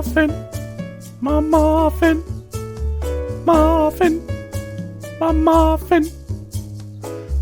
muffin, my muffin, muffin, my muffin.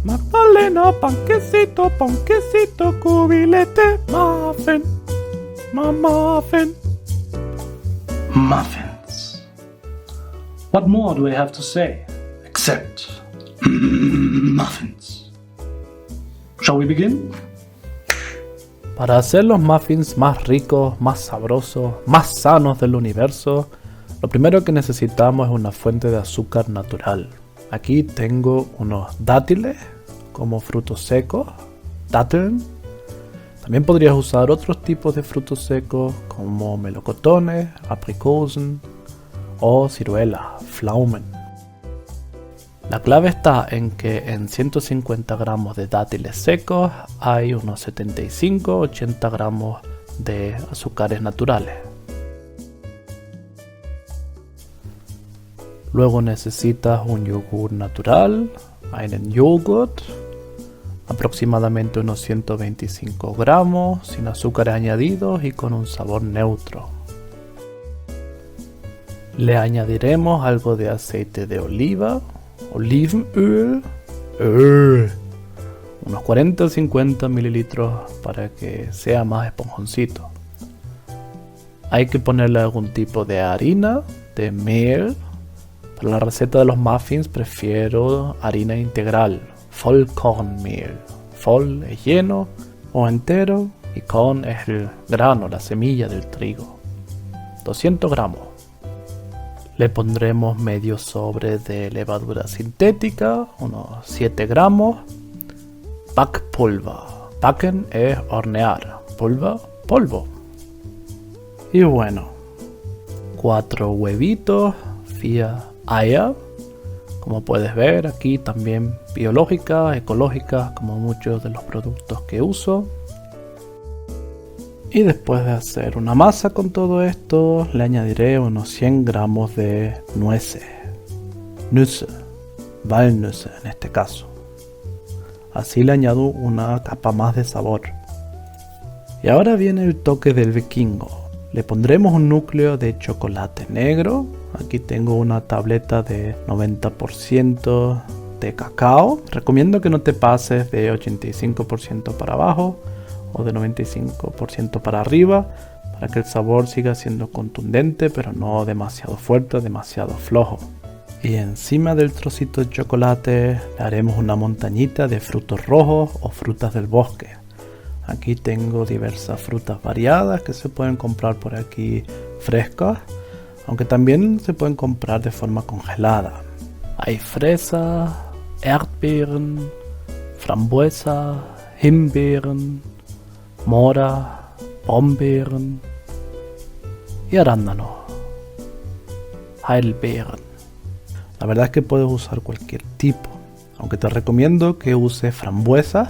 Magdalena, panquecito, panquecito, cubilete, muffin, my muffin. Muffins. What more do I have to say? Except muffins. Shall we begin? Para hacer los muffins más ricos, más sabrosos, más sanos del universo, lo primero que necesitamos es una fuente de azúcar natural. Aquí tengo unos dátiles como frutos secos, Datteln. También podrías usar otros tipos de frutos secos como melocotones, aprikosen o ciruelas, Pflaumen. La clave está en que en 150 gramos de dátiles secos hay unos 75-80 gramos de azúcares naturales. Luego necesitas un yogur natural, einen Joghurt, aproximadamente unos 125 gramos, sin azúcares añadidos y con un sabor neutro. Le añadiremos algo de aceite de oliva, Olivenöl, unos 40 o 50 mililitros para que sea más esponjoncito. Hay que ponerle algún tipo de harina, de Mehl. Para la receta de los muffins prefiero harina integral, Vollkornmehl. Voll es lleno o entero y Korn es el grano, la semilla del trigo. 200 gramos. Le pondremos medio sobre de levadura sintética, unos 7 gramos. Backpulver. Backen es hornear. Pulver, polvo. Y bueno, 4 huevitos, 4 Eier. Como puedes ver aquí también biológicas, ecológicas, como muchos de los productos que uso. Y después de hacer una masa con todo esto, le añadiré unos 100 gramos de nueces. Nüsse, Walnüsse en este caso. Así le añado una capa más de sabor. Y ahora viene el toque del vikingo. Le pondremos un núcleo de chocolate negro. Aquí tengo una tableta de 90% de cacao. Recomiendo que no te pases de 85% para abajo o de 95% para arriba, para que el sabor siga siendo contundente, pero no demasiado fuerte, demasiado flojo. Y encima del trocito de chocolate le haremos una montañita de frutos rojos o frutas del bosque. Aquí tengo diversas frutas variadas que se pueden comprar por aquí frescas, aunque también se pueden comprar de forma congelada. Hay fresa, Erdbeeren, frambuesa, Himbeeren, mora, Brombeeren y arándano, Heidelbeeren. La verdad es que puedes usar cualquier tipo, aunque te recomiendo que uses frambuesa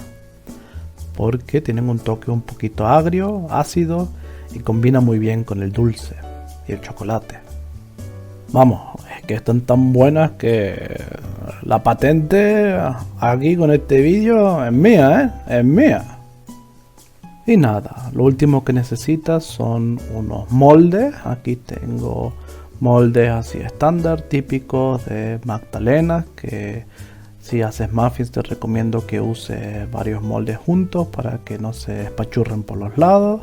porque tienen un toque un poquito agrio, ácido y combina muy bien con el dulce y el chocolate. Vamos, es que están tan buenas que la patente aquí con este vídeo es mía, es mía. Y nada, lo último que necesitas son unos moldes. Aquí tengo moldes así estándar, típicos de magdalenas, que si haces muffins te recomiendo que uses varios moldes juntos para que no se espachurren por los lados.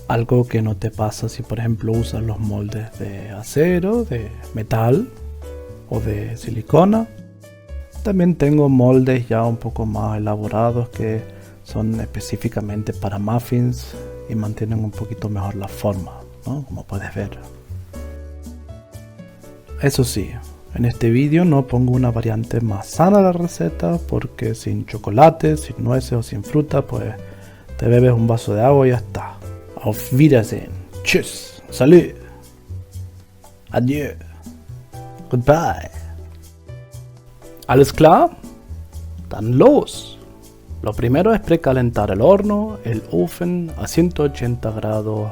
Algo que no te pasa si por ejemplo usas los moldes de acero, de metal o de silicona. También tengo moldes ya un poco más elaborados que son específicamente para muffins y mantienen un poquito mejor la forma, ¿no? Como puedes ver. Eso sí, en este vídeo no pongo una variante más sana de la receta porque sin chocolate, sin nueces o sin fruta, pues te bebes un vaso de agua y ya está. Auf Wiedersehen. Tschüss. Salud. Adieu. Goodbye. ¿Alles klar? Dann los. Lo primero es precalentar el horno, el ofen a 180 grados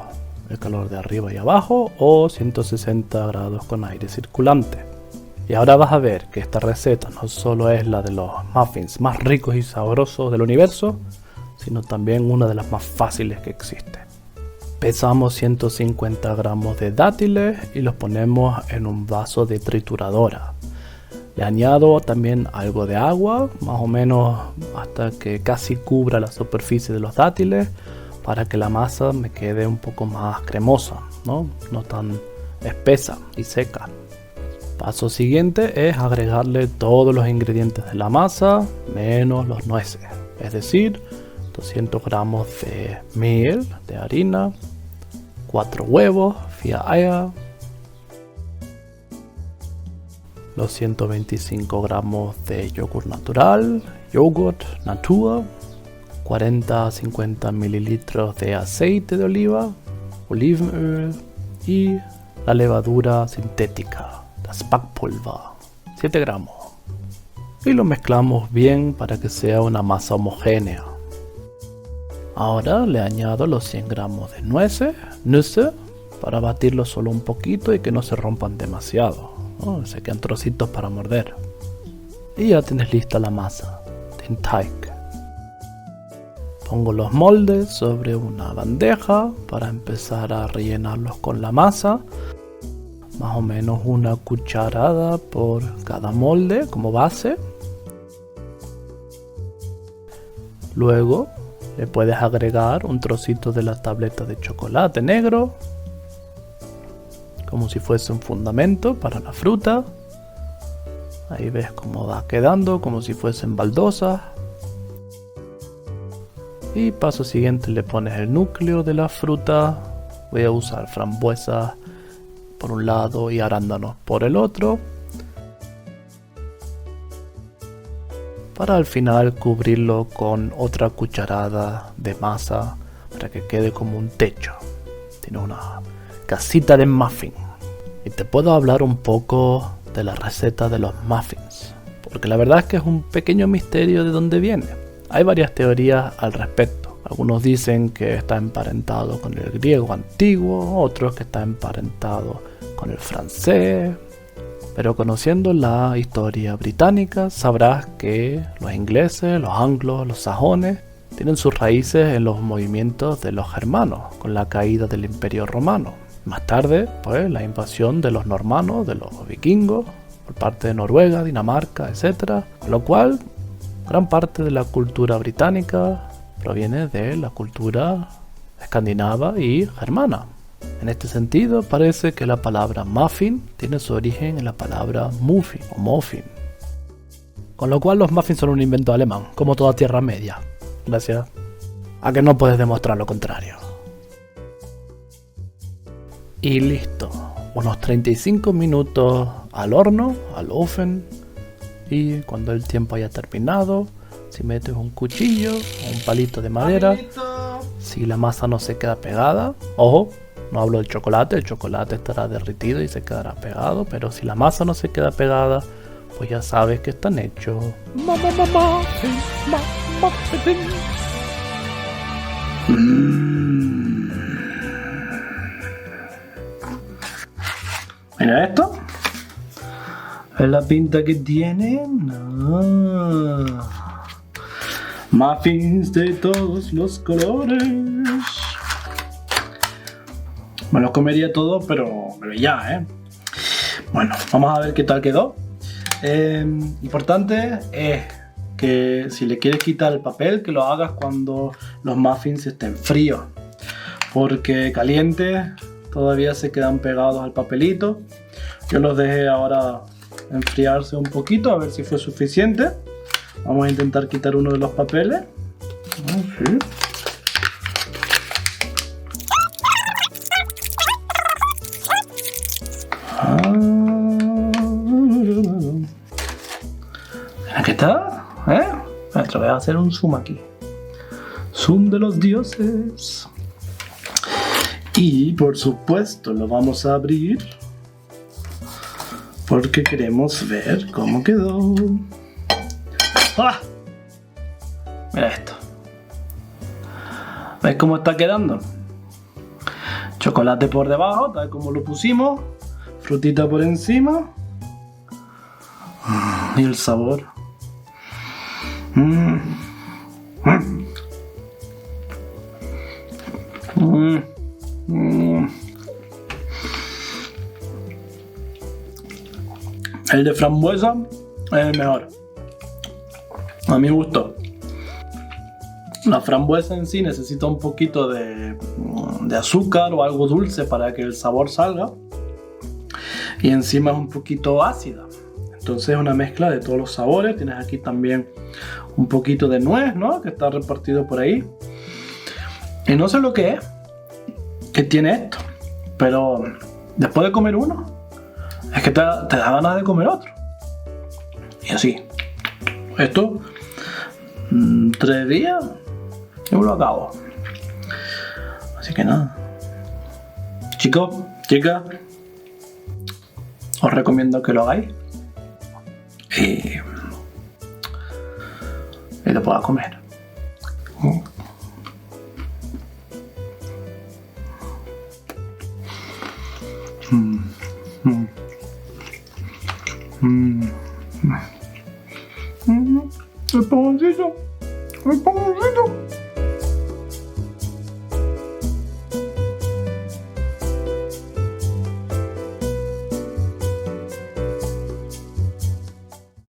el calor de arriba y abajo o 160 grados con aire circulante. Y ahora vas a ver que esta receta no solo es la de los muffins más ricos y sabrosos del universo, sino también una de las más fáciles que existe. Pesamos 150 gramos de dátiles y los ponemos en un vaso de trituradora. Le añado también algo de agua, más o menos hasta que casi cubra la superficie de los dátiles, para que la masa me quede un poco más cremosa, no tan espesa y seca. Paso siguiente es agregarle todos los ingredientes de la masa menos los nueces, es decir, 200 gramos de miel, de harina, 4 huevos, 4 eier, los 125 gramos de yogur natural, yogurt natur, 40 a 50 mililitros de aceite de oliva, Olivenöl, y la levadura sintética, das Backpulver, 7 gramos. Y lo mezclamos bien para que sea una masa homogénea. Ahora le añado los 100 gramos de nueces, Nüsse, para batirlo solo un poquito y que no se rompan demasiado, ¿no? Se quedan trocitos para morder. Y ya tienes lista la masa, den Teig. Pongo los moldes sobre una bandeja para empezar a rellenarlos con la masa, más o menos una cucharada por cada molde como base. Luego le puedes agregar un trocito de la tableta de chocolate negro, como si fuese un fundamento para la fruta. Ahí ves cómo va quedando, como si fuesen baldosas. Y paso siguiente le pones el núcleo de la fruta. Voy a usar frambuesas por un lado y arándanos por el otro, para al final cubrirlo con otra cucharada de masa para que quede como un techo. Tiene una casita de muffin. Y te puedo hablar un poco de la receta de los muffins, porque la verdad es que es un pequeño misterio de dónde viene. Hay varias teorías al respecto. Algunos dicen que está emparentado con el griego antiguo, otros que está emparentado con el francés. Pero conociendo la historia británica, sabrás que los ingleses, los anglos, los sajones tienen sus raíces en los movimientos de los germanos, con la caída del Imperio Romano. Más tarde, pues, la invasión de los normanos, de los vikingos, por parte de Noruega, Dinamarca, etc. Con lo cual, gran parte de la cultura británica proviene de la cultura escandinava y germana. En este sentido, parece que la palabra muffin tiene su origen en la palabra muffin o muffin. Con lo cual los muffins son un invento alemán, como toda Tierra Media. Gracias a que no puedes demostrar lo contrario. Y listo, unos 35 minutos al horno, al oven, y cuando el tiempo haya terminado, si metes un cuchillo o un palito de madera, si la masa no se queda pegada, ojo, no hablo del chocolate, el chocolate estará derretido y se quedará pegado, pero si la masa no se queda pegada, pues ya sabes que están hechos. Mira esto. ¿Ves la pinta que tiene? Muffins de todos los colores. Me los comería todos, pero ya, Bueno, vamos a ver qué tal quedó. Importante es que si le quieres quitar el papel, que lo hagas cuando los muffins estén fríos, porque calientes todavía se quedan pegados al papelito. Yo los dejé ahora enfriarse un poquito, a ver si fue suficiente. Vamos a intentar quitar uno de los papeles. Sí. Aquí está, Te voy a hacer un zoom aquí. Zoom de los dioses. Y por supuesto lo vamos a abrir porque queremos ver cómo quedó. ¡Ah! Mira esto. ¿Ves cómo está quedando? Chocolate por debajo, tal como lo pusimos. Frutita por encima. Y el sabor. El de frambuesa es el mejor. A mi gusto. La frambuesa en sí necesita un poquito de azúcar o algo dulce para que el sabor salga. Y encima es un poquito ácida. Entonces es una mezcla de todos los sabores. Tienes aquí también un poquito de nuez, ¿no? Que está repartido por ahí. Y no sé lo que es que tiene esto. Pero después de comer uno, es que te da ganas de comer otro. Y así. Esto, 3 días, yo me lo acabo. Así que nada. Chicos, chicas, os recomiendo que lo hagáis. Y lo pueda comer. El pomoncito.